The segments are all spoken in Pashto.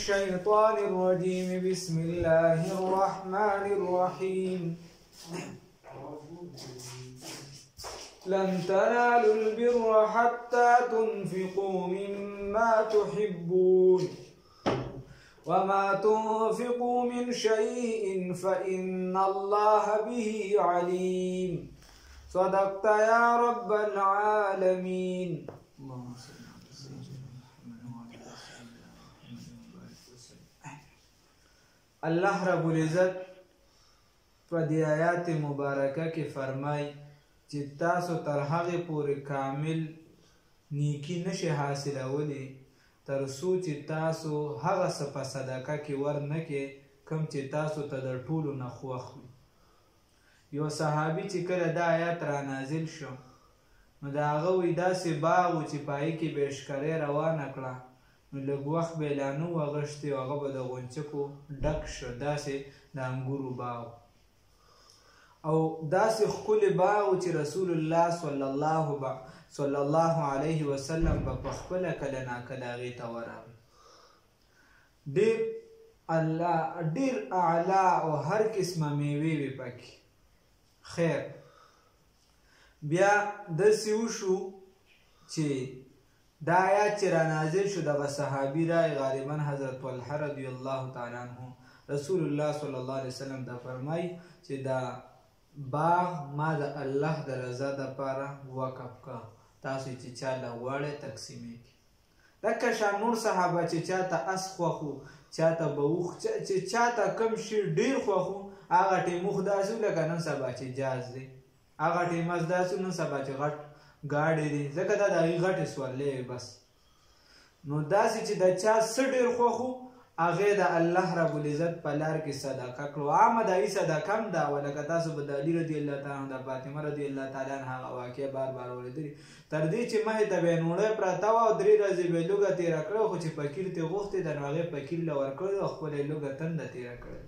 الشيطان الرجيم بسم الله الرحمن الرحيم لن تنالوا البر حتى تنفقوا مما تحبون وما تنفقوا من شيء فإن الله به عليم صدقت يا رب العالمين. الله رب العزت په دې آیات مبارکه کې فرمای چې تاسو تر هغه پورې کامل نیکی نشي حاصلولی تر څو چې تاسو هغه څه په صدقه کې ورنکې کوم چې تاسو ته د ټولو نه خوښ وي. یو صحابي چې کله دا آیات را نازل شو نو د هغه وی داسې باغ و چې پای کې به اشکرې روانه کړه نو لږ وخت به لا نه و اغوښتی او هغه به د غونچکو ډک شو، داسې د انګورو باغ او داسې ښکلی باغ و چې رسول الله صلی الله علیه وسلم به په خپله کله ناکله هغې ته ورغی. ډېر اعلی او هر قسمه میوې وې پکې. خیر بیا داسې وشو چې دا آیات چې را نازل شو دغه صحابي راغی غالبا حضرت طلحه رضی الله تعالی عنه رسول الله صلی الله علیه وسلم دا فرمایي چې دا باغ ما د الله د رضا دپاره وقف که، تاسو چې چا له غواړئ تقسیمې کړي. دکه شان نور صحابه چې چاته اس خوښ و، چاته به اوښ، چې چاته کوم شي ډېر خوښ و هغه ټیم اوښ داسې و لکه نن سبا چې جاز دی، هغه ټیم اس داسې و نن سبا چې غټ ګاډې دي ځکه دا د هغې غټې سورلۍ وې بس. نو داسې چې د چا څه ډېر خوښ و هغې د الله رب العزت په لار کې صدقه کړو. عامه د هغې صدقه هم دا وه لکه تاسو به د علي رضي الله تعالی عنه د فاطمه رضي الله تعالی عنها هغه واقع بار بار اورېدلي تر دې چې مخې ته به یې نوړۍ پرته وه او 3 ورځې به یې لوږه تېره کړې خو چې فقیر ترې غوښتې ده نو هغې فقیر له ورکړې او خپله یې لوږه تنده تېره کړې.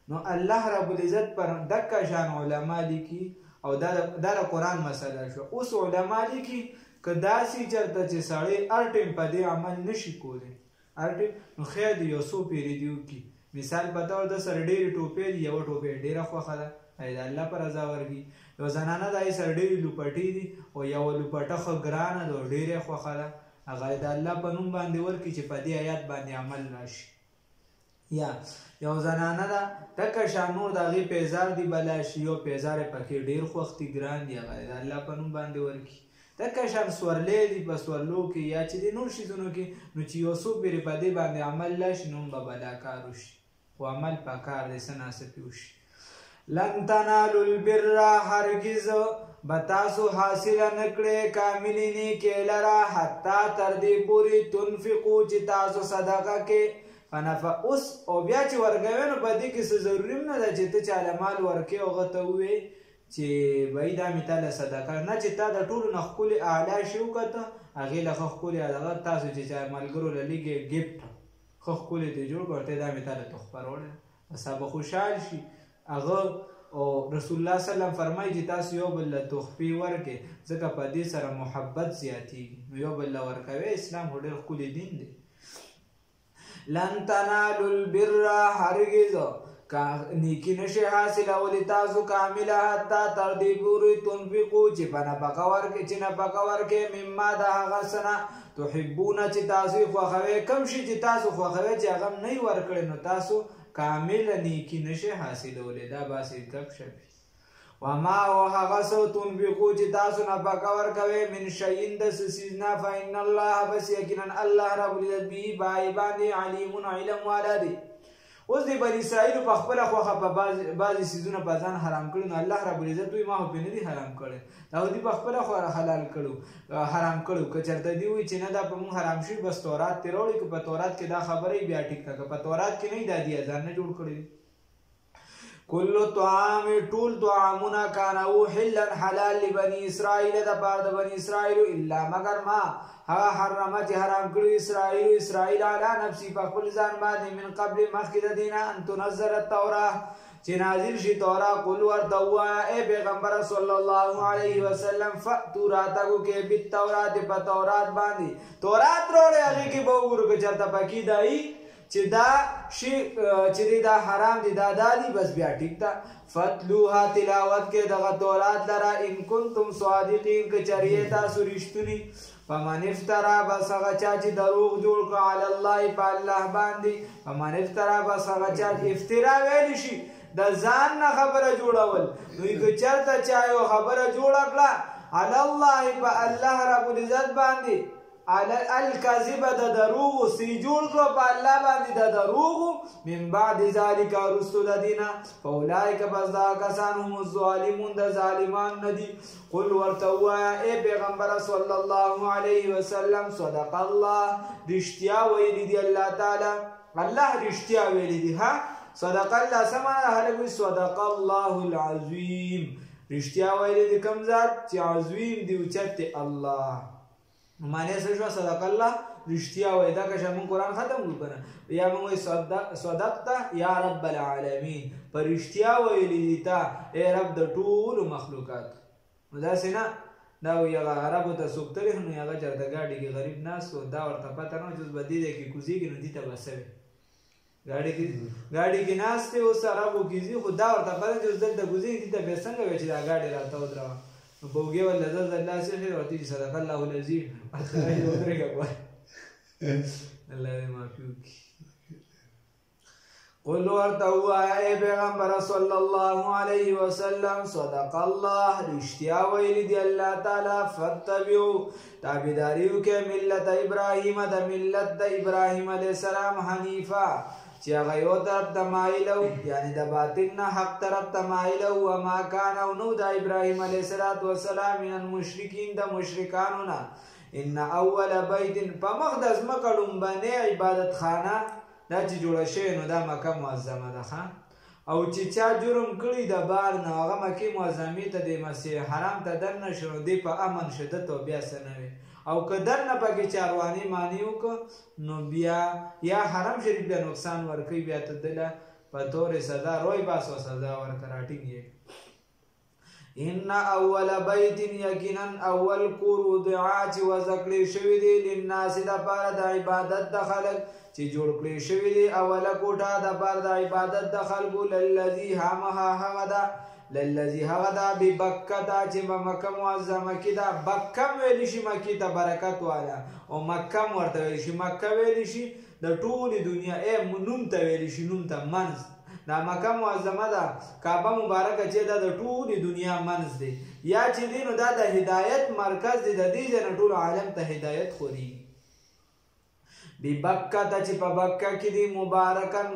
نو الله رب العزت پر دکه شان علما لیکي او دا د قرآن مسله شو. اوس علما لیکي که داسې چېرته چې سړی هر ټیم په دې عمل نشي کولی هر ټیم نو خیر دی یو څو پیرې دي وکړي. مثال په طور د سره ډېرې ټوپې دي، یوه ټوپې ډېره خوښه ده هغې د الله په رضا ورکړي. یو زنانه د هغې سره ډېرې لوپټې دي او یوه لوپټه ښه ګرانه ده او ډېرې خوښه ده هغه د الله په نوم باندې ورکړي چې په دې آیات باندې عمل راشي. یا یو زنانه ده دکه شان نور د هغې پیزار دی بلا شي یو پیزار یې پکې ډېر خوښ دي ګران دي هغه د الله په نوم باندې ورکړي. دکه شان سورلی دي په سورلو کې یا چې د نور شیزونو کې نو چې یو څو پېرې په دې باندې عمل راشي نو هم به بلاکار وشي خو عمل پکار دی څه ناڅه وشي. لن تنالوا البر هرګز به تاسو حاصله نه کړئ کاملې نیکۍ لره حتی تر دې پورې تنفقو چې تاسو صدقه کې اوس او بیا چې ورکوې نو په دې کې څه ضروري هم نه ده چې ته چاله مال ورکوې هغه ته ووایې چې بهی دا مې تا له صدقه نه چې تا د ټولو نه ښکلې اعلی شي وکته هغې له ښه ښکلې هغه تاسو چې چا ملګرو له لږې ګفټ ښه ښکلې دې جوړ کړ ته دا مې تا له تحفه راوړې بس به خوشحال شي هغه. او رسول الله صلی الله علیه فرمایي چې تاسو یو بل له تحفې ورکړئ ځکه په دې سره محبت زیاتېږي نو یو بل له ورکوې. اسلام خو ډېر ښکلی دین دی. لن تنالوا البر هرگز نیکی نشي حاصلولی تاسو کامله حتی تر دې پورې تنفقو چې په نفقه ورکړئ چې نفقه ورکړئ مما د هغه څه نه تحبونه چې تاسو یې خوښوئ کوم شي چې تاسو خوښوئ چې هغه هم نه یې ورکړئ نو تاسو کامله نیکی نشي حاصلولی. دا باسې ګپ شپ وما او هغه څه تنفقو چې تاسو نفقه ورکوئ من شیئن د څه څیز نه فإن الله بس یقینا الله رب العزت به په هغې باندې علیم علم والا دی. اوس د بني اسرائیلو په خپله خوښه په بعضې څیزونه په ځان حرام کړي نو الله رب العزت وایي ما خو پرې نه دي حرام کړی دا خو دوی په خپله حلال کړو حرام کړو. که چېرته دوی وایي چې نه دا په مونږ حرام شوي بس تورات ترې راوړي که په تورات کې دا خبره یې بیا ټیک ده که په تورات کې نه وي دا دي ځان نه جوړ کړی. کل طعام ټول طعامونه کانه حلا حلال لبني اسرائیل دپاره د بني اسرائیلو الا مگر ما هغه حرمه چې حرام کړي اسرائیل علی نفسي په خپل ځان باندې من قبل مخکې د دې نه ان تنزل التوراه چې نازل شي توراه. قل ورته ووایه ای پیغمبر صلی الله علیه وسلم فأتوا راتګو کې بالتورات په تورات باندې تورات راوړئ هغې کې به وګورو که چېرته پکې دا وي چې دا شی چې دا حرام دي دا دادي بس بیا ټیک ده فتلوها تلاوت کې دغه تورات لره ان کنتم صادقین که چریه تاسو رښتونی فمن افترا بس هغه چا چې دروغ جوړ کړه علی الله په الله باندې فمن افترا بس هغه چا چې افترا ویلی شي د ځان نه خبره جوړول دوی که چېرته چا یو خبره جوړه کړه علی الله په الله رب العزت باندې الکذب د دروغ سی جوړ کړو په الله باندې د دروغ من بعد ذلک رستو د دینه فاولئک بس دا کسان هم الظالمون د ظالمان ندي قل ورته ووایه ای پیغمبر صلی الله علیه وسلم صدق الله رښتیا ویلي دي الله تعالی الله رښتیا ویلي دي ها صدق الله سمانه هلک وي صدق الله العظیم رښتیا ویلي دي کوم ذات چې عظیم دی اوچت دی الله معنی څه شوه صدق الله رښتیا وایي دا که موږ قرآن ختم کړو که نه یا موږ وایي صدقته یا رب العالمین په رښتیا ویلي دي تا ای رب د ټولو مخلوقاتو نو داسې نه دا وایي هغه عربو ته څوک تللی نو هغه چېرته ګاډي کې غریب ناست و دا ورته پته نه وه چې اوس به دې ځای کې کوزېږي نو دې ته به څه وي ګاډي کې ناست دی اوس عربو کې ځي خو دا ورته پته چې اوس دلته کوزېږي دې ته بیا څنګه وایي چې دا ګاډي راته ودروه نو په اوږې ول لذت الله سخیر ورته چې صدق الله العظیم ودرېږه غواړي الله دې معافي وکړي قل ورته ووایه ای پیغمبره صلی الله علیه وسلم صدق الله رښتیا ویلي دي الله تعالی فاتبعوا تابعداري وکړئ ملت ابراهیم د ملت د ابراهیم علیه السلام حنیفه چې هغه یو طرف ته مایل و یعنې د باطل نه حق طرف ته مایل و وما کان او نو د ابراهیم علیه السلام من المشرکین د مشرکانو نه ان اول بیت په مخ د ځمکه لومبنۍ عبادت خانه دا چې جوړه شوې نو دا مکه معظمه ده ښه او چې چا جرم کړي د بار نه هغه مکې معظمې ته د مسیح حرام ته دننه شو نو دی په امن شدت او بیا څه نه وي او که دننه پکې چارواني معنی وکړه نو بیا یا حرم شریف بیا نقصان ورکوي بیا ته دله په طور سزا روی باس او سزا ورکړه راټینګ ان اول بیت یقینا اول کور وضع چې وضع کړی شوی دی للناس دپاره د عبادت د خلک چې جوړ کړی شوی دی اوله کوټه دپاره د عبادت د خلکو للذي همها هغه ده للذي هغه ده ببکه ده چې په مکه معظمه کې ده بکه ویلی شي مکې ته برکت والا او مکه ورته ویلی شي مکه ویلی شي د ټولې دنیا نوم ته ویلی شي نوم ته منځ دا مکه معظمه ده کعبه مبارکه چې ده د ټولې دنیا منځ دی یا چې دی نو دا د هدایت مرکز دی د دې ځای نه ټولو عالم ته هدایت خوري ببکه ته چې په بکه کې دی مبارکن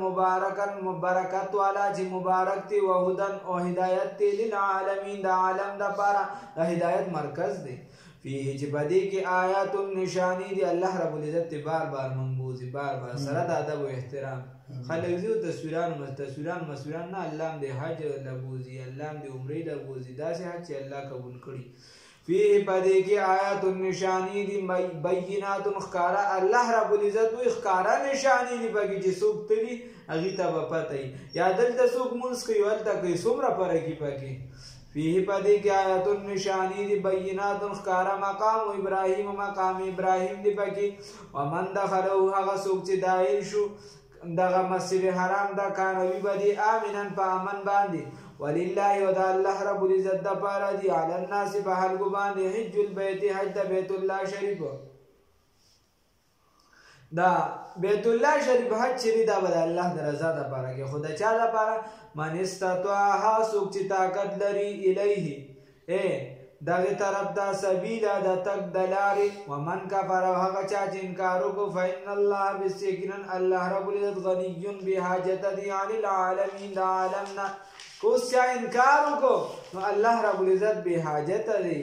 برکت والا چې مبارک دی وهدن او هدایت دی للعالمین د عالم دپاره د هدایت مرکز دی فيه چې په دې کې آیات نشانی دی الله رب العزت بار بار منبوذي بار بار سره د ادب او احترام خلک زیو تصویران نه الله دې حج لبوزي الله دې عمرې لبوزي داسې حج چې الله قبول کړي فيه په دې کې آیات نشانی دی بینات ښکارا الله رب العزت وی ښکارا نشانی دی پکې چې څوک تلي هغې ته به پته وي یا دلته څوک مونځ کوي هلته کوي څومره فرقي پکې فيه په دې کې آیات نشانی دی بینات ښکارا مقام ابراهیم دی پکې ومن دخله هغه څوک چې داخل شو دغه مسجد حرام دا کانوي به دی آمنن په امن باندې ولله و دا الله رب العزت دپاره دی علی الناس په خلکو باندې حج البیت حج د بیت الله شریف دا بیت الله شریف حج چې دی دا به د الله د رضا دپاره کې خو د چا دپاره من استطاع هغه څوک چې طاقت لري الیه دغه طرف ته سبیله د تګ د لارې ومن کفر او هغه چا چې انکار وکړو فإن الله بس یقینا الله رب العزت غني بحاجت دی عن العالمین د عالم نه که اوس چا انکار وکړو نو الله رب العزت بحاجت دی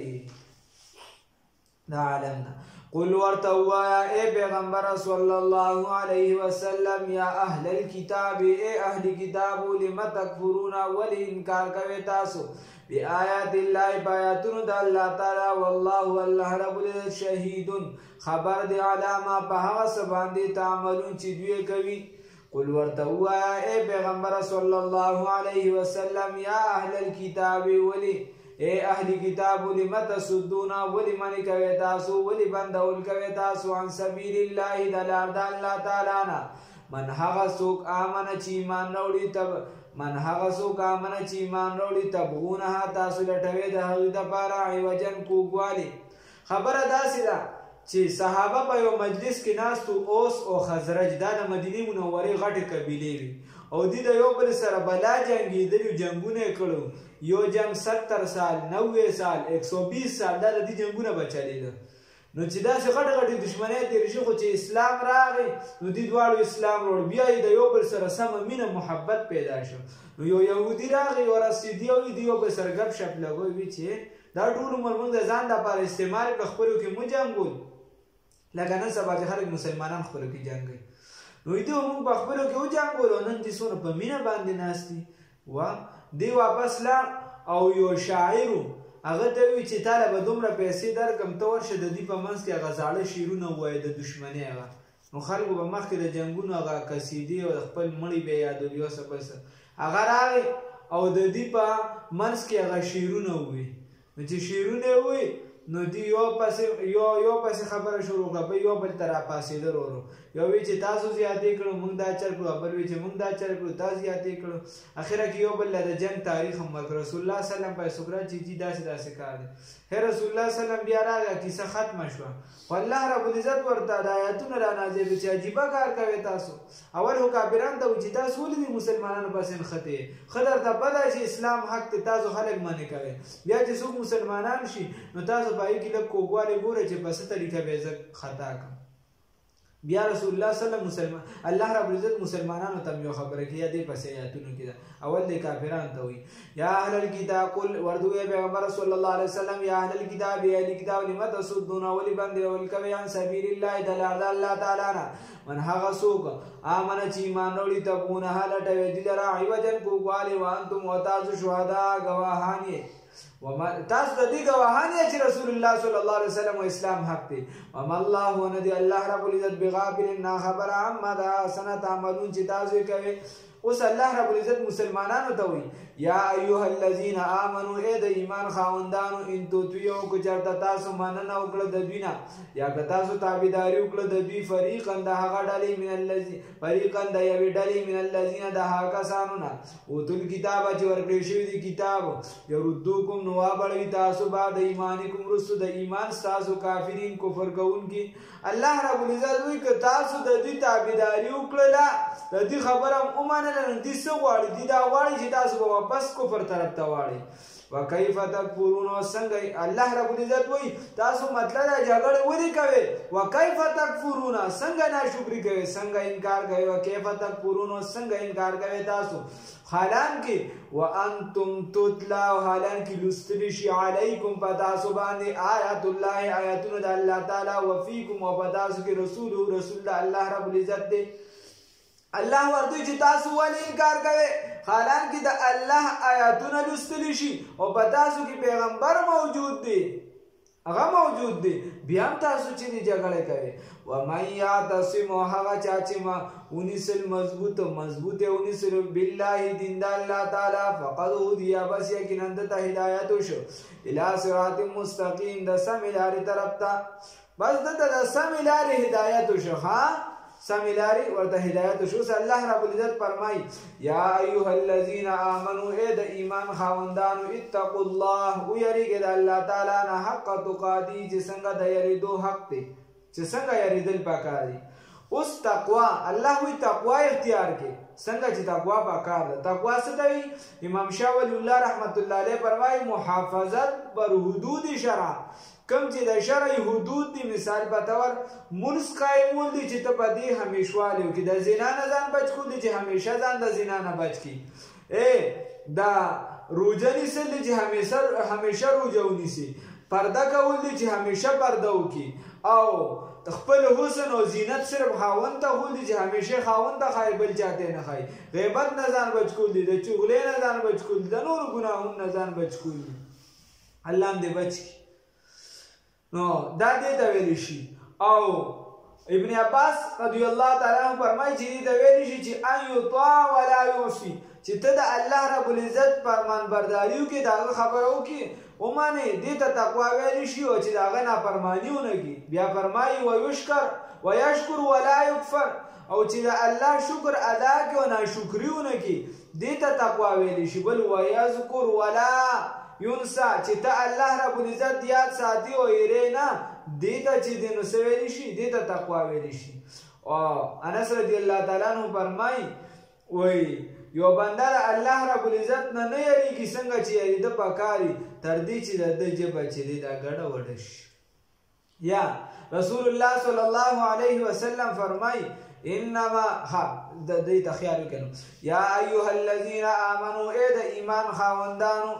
د عالم نه قل ورته ووایه ای پیغمبر صلی الله علیه وسلم یا اهل الکتاب ای اهل کتابو لم تکفرون ولې انکار کوئ تاسو بآیات الله بآیاتونو د الله تعالی والله الله رب العزت شهید خبر دی علامه په هغه څه باندې تعملون چې دوی کوي قل ورته ووایه ای پیغمبر صلی الله علیه وسلم یا اهل الکتاب ولی اے اهل کتاب لم تصدون ولی منی کوي تاسو ولی بندول کوي تاسو عن سبیل الله د لار د الله تعالی نه من هغه څوک آمنه چې ایمان راوړي تبغونها تاسو لټوي د هغوی دپاره عوجا کوږوالی. خبره داسې ده چې صحابه په یو مجلس کې ناست وو، اوس او خزرج دا د مدینې منورې غټې قبیلې وي او دوی د یو بل سره بلا جنګېدلي، جنګونه یې کړي. یو جنګ 70 سال 90 سال 120 سال دا د دې جنګونه به چلېده. نو چې داسې غټې غټې دښمنۍ تېرې شي، خو چې اسلام راغی نو دوی دواړو اسلام وروړ، بیا یې د یو بل سره سمه مینه محبت پیدا شو. نو یو یهودي راغی ورسېدي او د یو بل سره ګپ شپ لګوي، وي چې دا ټول عمر موږ د ځان دپاره استعمال کړه، خپلو کې مو جنګول لکه نن سبا چې خلک مسلمانان خپلو کې جنګوي. نو دوی موږ په خپلو کې وجنګولو، نن دې څونه په مینه باندې ناست دي. دی واپس لاړ او یو شاعر هغه ته وی چې تاله به دومره پیسې درکم، ته ورشه د دوی په منځ کې هغه زاړه شعرونه ووایه د دښمنۍ هغه. نو خلکو به مخکې د جنګونو هغه قصیدې او د خپل مړي به یې یادولي او څه بل څه. هغه راغی او د دوی په منځ کې هغه شعرونه ووایي. نو چې شعرونه یې ووایي نو دوی یو پسې خبره شروع کړه، یو بل ته راپاڅېدل ورو. یو وی چې تاسو زیاتې کړو موږ دا چل کړو، بل وی چې موږ دا چل کړو تا زیاتې کړو. اخره کې یو بل له د جنګ تاریخ هم ورکړ. رسول الله صلی الله علیه وسلم په سګره چې جی داسې کار دی. هر رسول الله صلی الله علیه وسلم بیا راغی، کیسه ختمه شوه. خو الله رب العزت ورته د آیاتونه را نازل کړي چې عجیبه کار کوئ تاسو. اول خو کافرانو ته وایي چې تاسو ولې د مسلمانانو پسې نښتئ؟ ښه درته پته چې اسلام حق دی، تاسو خلک منې کوئ. بیا چې څوک مسلمانان شي نو تاسو په هغې کې لږ کوږوالی ګورئ چې په څه طریقه به یې زه خطا کړم. بیا رسول الله صلی الله علیه وسلم الله رب العزت مسلمانانو ته یو خبره کوي، دې پسې آیاتونو کې ده. اول د کافرانو ته وایي یا اهل الکتاب قل ورته وایي پیغمبر صلی الله علیه وسلم یا اهل الکتاب یا اهل کتاب لم تصدون ولې باندې ولکوي عن سبیل الله د لار د الله تعالی نه. من هغه څوک آمنه چې ایمان راوړي تبغونها لټوي دي لره عوجا کوږوالی وانتم وتاسو شهدا ګواهان یې. تاسو د دې ګواهان یې چې رسول الله صلی الله علیه وسلم او اسلام حق دی. وما الله ندی الله رب العزت بغافل نا خبر عما دا سنه تعملون چې تاسو یې کوئ. اوس الله رب العزت مسلمانانو ته وایي یا ایها الذین آمنوا ای د ایمان خاوندانو ان تطیعوا که چېرته تاسو مننه وکړه د دوی نه یا که تاسو تابعداري وکړه د دوی فریقا د هغه ډلې من الذین فریقا د یوې ډلې من الذین د هغه کسانو نه اوتو الکتاب چې ورکړی شوي دي کتاب یردوکم نو وابړوي تاسو بعد ایمانکم وروسته د ایمان ستاسو کافرین کفر کوونکي. الله رب العزت وایي که تاسو د دوی تابعداري وکړله د دوی خبره هم ومنله نو دوی څه غواړي؟ دوی دا غواړي چې تاسو به واپس کفر طرف ته واړئ. وکیف تکفرون څنګه الله رب العزت وایي تاسو مطلب دا جګړې ولې کوئ؟ وکیف تکفرون څنګه ناشکري کوئ، څنګه انکار کوئ. وکیف تکفرون څنګه انکار کوئ تاسو حالانکه وانتم تتلا او حالانکه لوستلی شي علیکم په تاسو باندې آیات الله آیاتونه د الله تعالی وفیکم او په تاسو کې رسول الله رب العزت دی. الله ورته چې تاسو ولې انکار کوئ حالانکه د الله آیاتونه لوستلی شي او په تاسو کې پیغمبر موجود دی، هغه موجود دی، بیا هم تاسو چې دی جګړه کوئ. ومن یعتصم هغه چا چې ما ونیسل مضبوط ونیسل بالله دین د الله تعالی فقد هدی بس یقینا ته هدایت وشو الی صراط مستقیم د سمې لارې طرف ته. بس دته د سمې لارې هدایت وشو، ها سمې لارې ورته هدایت وشو. الله رب العزت فرمایي یا ایها الذین آمنوا ای د ایمان خاوندانو اتقوا الله ویریږئ د الله تعالی نه حق تقاتی چې څنګه د یریدو حق دی، چې څنګه یریدل پکار دي. اوس تقوا الله وی تقوا اختیار کې څنګه چې تقوا پکار ده. تقوا څه دی؟ امام شاه ولی الله رحمت الله علیه فرمایي محافظت بر حدود شرع، کم چې د شرع حدود دي. مثال په تور منځ قایمول دي چې ته په دې همیشوالی وکړي، د زنا نه ځان بچ کول دي چې همیشه ځان د زنا نه بچ کړي. دا روژه نیسل دي چې همیشه روژه ونیسي، پرده کول دي چې همیشه پرده وکړي، او خپل حسن او زینت صرف خاوند ته خول دي چې همیشه خاوند ته ښایي بل چاته نه ښایي. غیبت نه ځان بچ کول دي، د چغلې نه ځان بچ کول دي، د نورو ګناهونو نه ځان بچ کول دي. الله هم دې بچ کړي. نو دا دې ته ویلی شي. او ابن عباس رضی الله تعالی عنہ فرمایي چې دې ته ویلی شي چې ان یطاع ولا یعصی، چې ته د الله رب العزت فرمانبرداري وکړې، د هغه خبره وکړې ومنې، دې ته تقوا ویلی شي. او چې د هغه نافرماني ونه کړي. بیا فرمایي ویشکر ولا یکفر، او چې د الله شکر ادا کړي او ناشکري ونه کړي دې ته تقوا ویلی شي. بل ویذکر ولا ینسا چې ته الله رب العزت یاد ساتي او یې نه دې ته چې دې نو څه ویلی شي دې ته تقوا ویلی شي. انس رضی الله تعالی عنہ فرمایي وایي یو بنده د الله رب العزت نه نه یریږي څنګه چې یریده پکاري تر دې چې د ده ژبه چې دی دا ګډه وډه شي. یا رسول الله صلی الله علیه وسلم فرمایي انما د دې ته خیال وکړو یا ایها الذین آمنوا ای د ایمان خاوندانو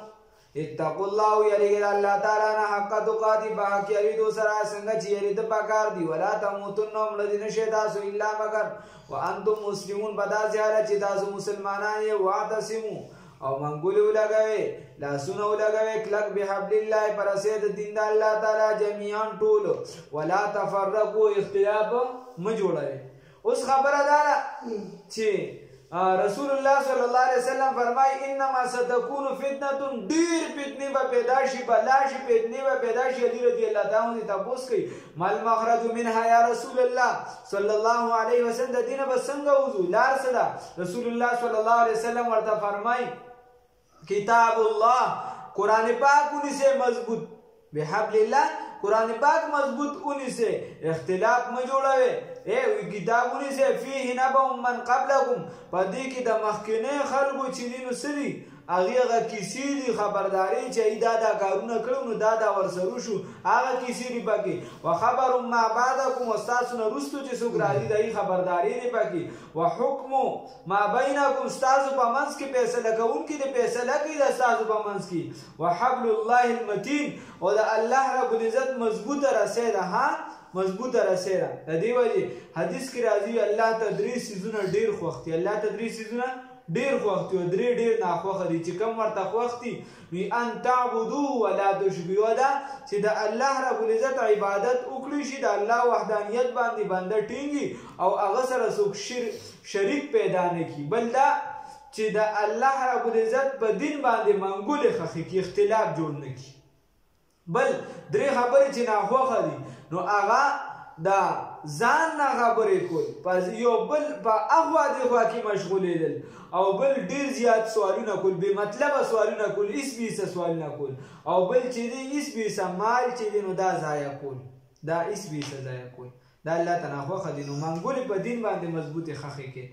اتقوا الله یریږئ الله تعالی نه حق تقاتی په حق یریدو سره څنګه چې یریده پکار دي ولا تموتن مړه دې نشئ تاسو الا مگر وانتم مسلمون په داسې حالت چې تاسو مسلمانان یې واعتصموا او منګولې ولګوئ لاسونه ولګوئ کلک بحبل الله پر رسې د دین د الله تعالی جمیعا ټول ولا تفرقوا اختلاف مه جوړوئ. اوس خبره دا ده چې رسول الله صلی الله علیه وسلم فرمای انما ستكون فتنه ډیر فتنې به پیدا شي بلا شي فتنې به پیدا شي. علی رضی الله تعالی عنہ تاسو کوي مال مخرج منها یا رسول الله صلی الله علیه وسلم د دینه به څنګه وځو لار صدا. رسول الله صلی الله علیه وسلم ورته فرمای کتاب الله قران پاک ونیسه مضبوط بحبل الله قرآن پاک مضبوط ونیسه اختلاف مه جوړوئ. کتاب ونیسه فیه نبأ من قبلکم په دې کې د مخکینی خلکو چې دي نو څه دي هغې هغه کیسې دي خبرداری چې دا کارونه کړو نو دا ورسره شو هغه کیسې دي پکې وخبر ما بعدکم ستاسو نه وروستو چې څوک راځي د هغې خبرداری دي پکې وحکم ما بینکم ستاسو په منځ کې فیصله کوونکي د فیصله کوي د ستاسو په منځ کې وحبل الله المتین او د الله رب العزت مضبوطه رسۍ ده مضبوطه رسۍ ده. د دې وجې حدیث کې راځي الله ته درې څیزونه ډېر خوښ دي. الله ته درې څیزونه ډېر خوښ دي او درې ډېر ناخوښه دي. چې کوم ورته خوښ دي وي ان تعبدوه ولا تشرکوا ده چې د الله رب العزت عبادت وکړي شي د الله وحدانیت باندې بنده ټینګي او هغه سره څوک شریک پیدا نه کړي. بل دا چې د الله رب العزت په دین باندې منګولې خښې کړي اختلاف جوړ نه کړي. بل درې خبرې چې ناخوښه دي نو هغه د ځان نه خبرې کول یو بل په اخوا دېخوا کې مشغولېدل او بل ډېر زیات سوالونه کول بې مطلبه سوالونه کول هېڅ بیسه سوالونه کول او بل چې دی هېڅ بیسه مال چې دی نو دا ضایع کول دا هېڅ بیسه ضایع کول دا الله ته ناخوښه دي. نو منګولې په دین باندې مضبوطې خښې کې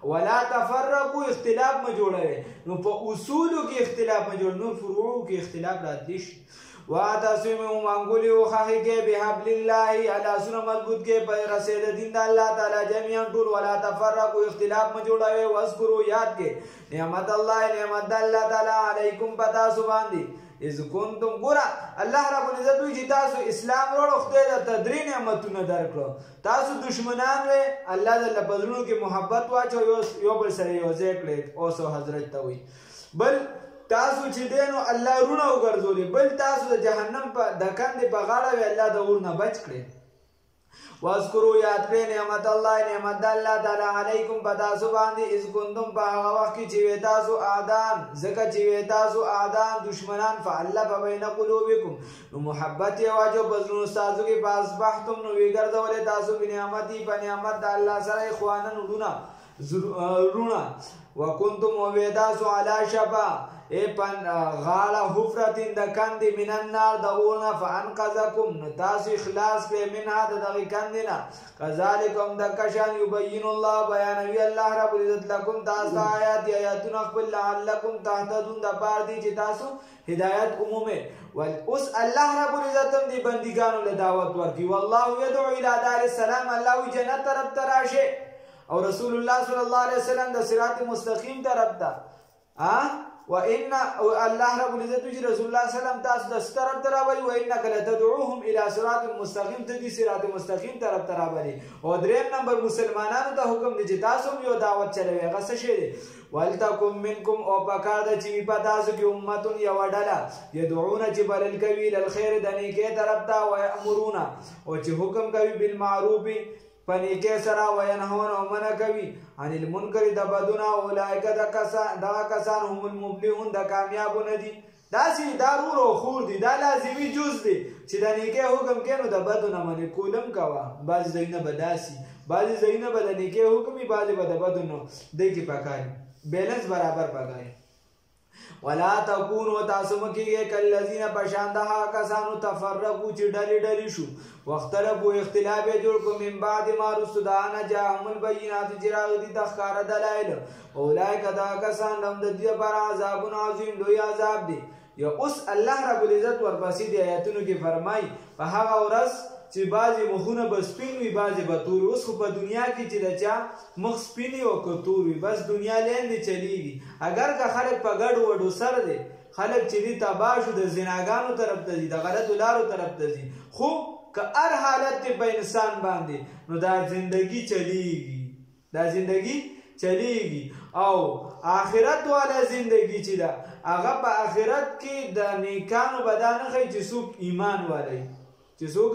ولا تفرقوا اختلاف مه جوړوئ. نو په اصولو کې اختلاف مه جوړوئ نور فروعو کې اختلاف راتلی شي. واعتصموا منګولې وخښې کې بحبل الله لاسونه مضبوط کې په رسۍ د دین د الله تعالی جمیعا ټول ولا تفرقوا اختلاف مه جوړوئ. واذکروا یاد کې نعمت الله نعمت د الله تعالی علیکم په تاسو باندې اذ کنتم ګوره الله رب العزت وایي چې تاسو اسلام وروړو خدای درته درې نعمتونه درکړو. تاسو دشمنان وئ الله درله په زړونو کې محبت واچو یو بل سره یو ځای کړئ اوس حضرت ته وایي. بل تاسو چې دی نو الله رونه وګرځولې. بل تاسو د جهنم د کندې په غاړه وې الله د اور نه بچ کړئ. واذکروا یاد کړئ نعمت الله نعمت د الله تعالی علیکم په تاسو باندې اذ کنتم په هغه وخت کې چې وې تاسو اعدان ځکه چې وې تاسو اعدان دشمنان فالف بین قلوبکم نو محبت یې واچو په زړونو ستاسو کې فاصبحتم نو ویې ګرځولې تاسو بنعمتي په نعمت د الله سره اخوانا رونه وکنتم وې تاسو علی شفا غاړه حفرتین د کندې من النار د اور نه فانقذکم نو تاسو خلاص کړئ منها د دغې کندې نه کذلک همدکه شان یبین الله بیانوي الله رب العزت لکم تاسو ته آیاتونه خپل لعلکم تهتدون دپاره دی چې تاسو هدایت عمومي. اوس الله رب العزت هم دې بندګانو له دعوت ورکوي والله یدعو الی دار السلام الله وایي جنت طرف ته راشئ او رسول الله صلی الله علیه وسلم د صراط مستقیم طرف ته وان الله رب العزت رسول الله صلی الله علیه وسلم تاسو د طرف ته راولي وانک لتدعوهم الى صراط مستقیم ته دې صراط مستقیم طرف ته راولي. او دریم نمبر مسلمانانو ته حکم دی چې تاسو یو دعوت چلوئ هغه څه شی دی ولتکم منکم او پکار ده چې په تاسو کې امتون یوه ډله یدعون چې بلل کوي للخیر د نیکۍ طرف ته ویأمرون او چې حکم کوي بالمعروف په نیکۍ سره وینهون او منع کوي عن المنکر د بدونه اولئک دغه کسان هم المفلحون د کامیابونه دي. داسې دا رور او خور دي دا لازمي جز دی چې د نیکۍ حکم کوي نو د بدو نه منع کول هم کوه. بعضې ځایونه به داسې بعضې ځایونه به د نیکۍ حکم وي بعضې به د بدو نو دی کې پکار بیلنس برابر پکار ولا تکونو تاسو مه کېږئ کالذین په شان د هغه کسانو تفرقو چې ډلې ډلې شو واختلفو اختلاف یې جوړ کړو من بعد ما وروستو د هغه نه جاءهم البینات چې راغلي دي ته ښکاره دلایل اولئک دغه کسان هم د دوی لپاره عذابون عظیم لوی عذاب دی یا اوس الله رب العزت ورپسې د آیاتونو کې فرمایي په هغه ورځ چې بعضې مخونه به سپین وي بعضې به تور وي اوس خو په دنیا کې چې د چا مخ سپین وي او که تور وي بس دنیا لاندې چلیږي اگر که خلک په ګډو وډو سره دی خلک چې دي تباه شو د زناګانو طرف ته ځي د غلطو لارو طرف ته ځي خو که هر حالت دی په انسان باندې نو دا زندگی چلیږي دا زندگی چلیږي او آخرت والا زندگی چې ده هغه په آخرت کې د نیکانو به دا نه ښایي چې څوک ایمان والی چې څوک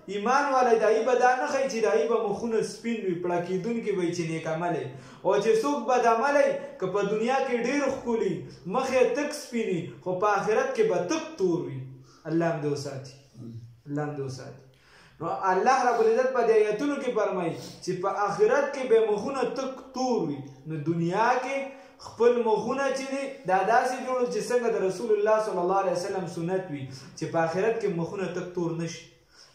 ایمان والی دایي به دا نه ښایي چې دایي به مخونه سپین وي پړکېدونکي به یې چې نیک عملی او چې څوک بد عملی که په دنیا کې ډېر ښکلي مخ یې تک سپین وي خو په آخرت کې به تک تور وي الله هم دې وساتي الله هم دې وساتي نو الله رب العزت په دې آیتونو کې فرمایي چې په آخرت کې به مخونه تک تور وي نو دنیا کې خپل مخونه چې دي دا داسې جوړ چې څنګه د رسول الله صلی الله علیه وسلم سنت وي چې په آخرت کې مخونه تک تور نشي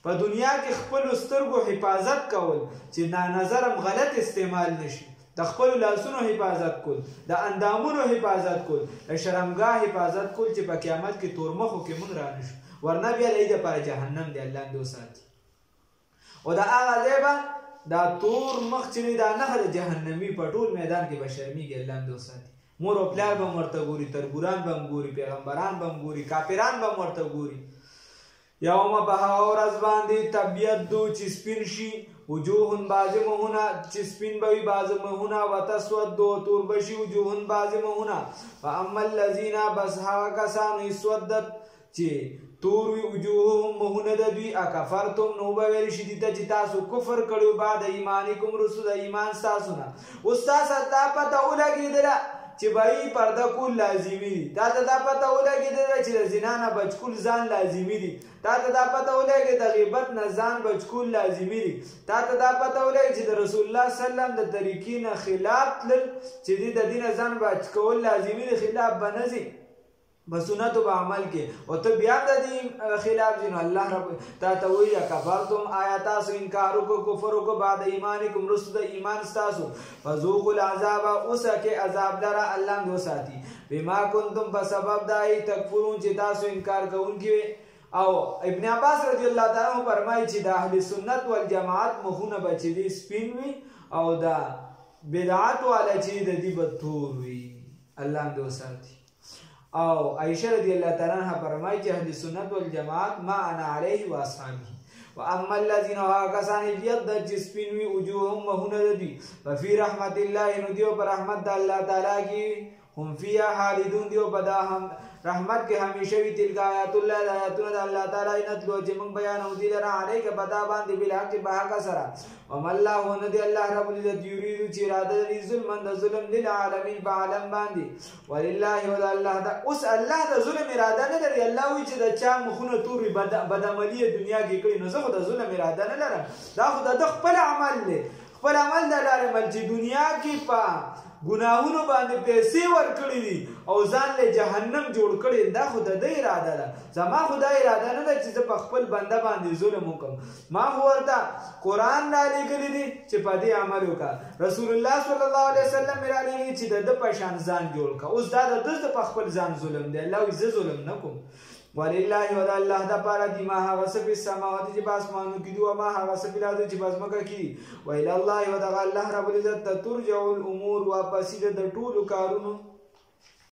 په دنیا کې خپلو سترګو حفاظت کول چې نانظرم غلط استعمال نشي د خپلو لاسونو حفاظت کول د اندامونو حفاظت کول د شرمګاه حفاظت کول چې په قیامت کې تورمخو کې مونږ را نشو ورنه بیا د دې دپاره جهنم دی الله دې وساتي او د هغه ځای به دا تور مخ چې دی دا نښه د جهنمي په ټول میدان کې به شرمېږي الله دې وساتي مور او پلار به هم ورته ګوري تربوران به هم ګوري پیغمبران به هم ګوري کافران به هم ورته ګوري یوم په هغه ورځ باندې تبیض چې سپین شي وجوه بعضې مخونه چې سپین به وي بعضې مخونه وتسود تور به شي وجوه بعضې مخونه فاما الذین بس هغه کسانو اسودت چې تور وي وجوههم مخونه د دوی اکفرتم نو به ویل شي دي ته چې تاسو کفر کړی بعد ایمانکم وروسته د ایمان ستاسو نه اوس تاسو ته پته ولګېدله چې بایی پرده کول لازمي دي تا ته دا پته ولګېدله چې د زنا نه بچ کول ځان لازمي دي تا ته دا پته ولګېد د غیبت نه ځان بچ کول لازمي دي تا ته دا پته ولګېد چې د رسول الله صلی الله علیه وسلم د طریقې نه خلاف تلل چې دې د دې نه ځان بچ کول لازمي دي خلاف به نه ځي په سنتو په عمل کې او ته بیا د دې خلاف ځي نو الله رب تا ته وایي کفرتم آیا تاسو انکار وکړو کفر وکړو بعد ایمانکم وروسته د ایمان ستاسو فذوقوا العذاب اوسکې عذاب لره الله دې وساتي بما کنتم په سبب دای تکفرون چې تاسو انکار کوونکي او ابن عباس رضی الله تعالی عنہ فرمایي چې د اهل سنت والجماعت مخونه به چې دي سپین وي او د بدعت والا چې د دې به تور وي الله دې وساتي او عائشہ رضی اللہ تعالی عنہ فرمایي چې اهل سنت والجماعت ما انا علیه واصحابه واما الذين كسان ابيض سپین وي وجوههم مخونه دوی ففي رحمت الله نو دیو پر رحمت د الله تعالی کې هم فيها خالدون دیو په دا هم رحمت کې همیشه وي تلک آیات الله د آیاتونو د الله تعالی نتلو چې موږ بیانو دي لره علیک پتا باندې بالحق په حق سره وما الله ندی الله رب العزت یرید چې اراده لري ظلم د ظلم للعالمین په عالم باندې ولله ول الله دا اوس الله د ظلم اراده نه لري الله وی چې د چا مخونه توري بدعملی دنیا کې کړی نو زه خو د ظلم اراده نه لرم دا خو د خپل عمل دی خپل عمل د لارې مل چې دنیا کې په ګناهونو باندې پیسې ورکړي دي او ځان له جهنم جوړ کړي دا خو د دې اراده ده زما خدای اراده نه ده چې زه په خپل بنده باندې ظلم وکړم ما خو ورته قرآن را لېږلی دی چې په دې عمل وکړه رسول الله صلی الله علیه وسلم را لېږلی چې د ده په شان ځان جوړ کړه اوس دا د ده په خپل ځان ظلم دی الله وایي زه ظلم نه کوم ولله ود الله د پاره دی ما هغه څه په سماوات چې په اسمانو کې دي او ما هغه څه په لارو چې په ځمکه کې دي ویل الله ود الله رب العزت ترجع الامور واپس د ټولو کارونو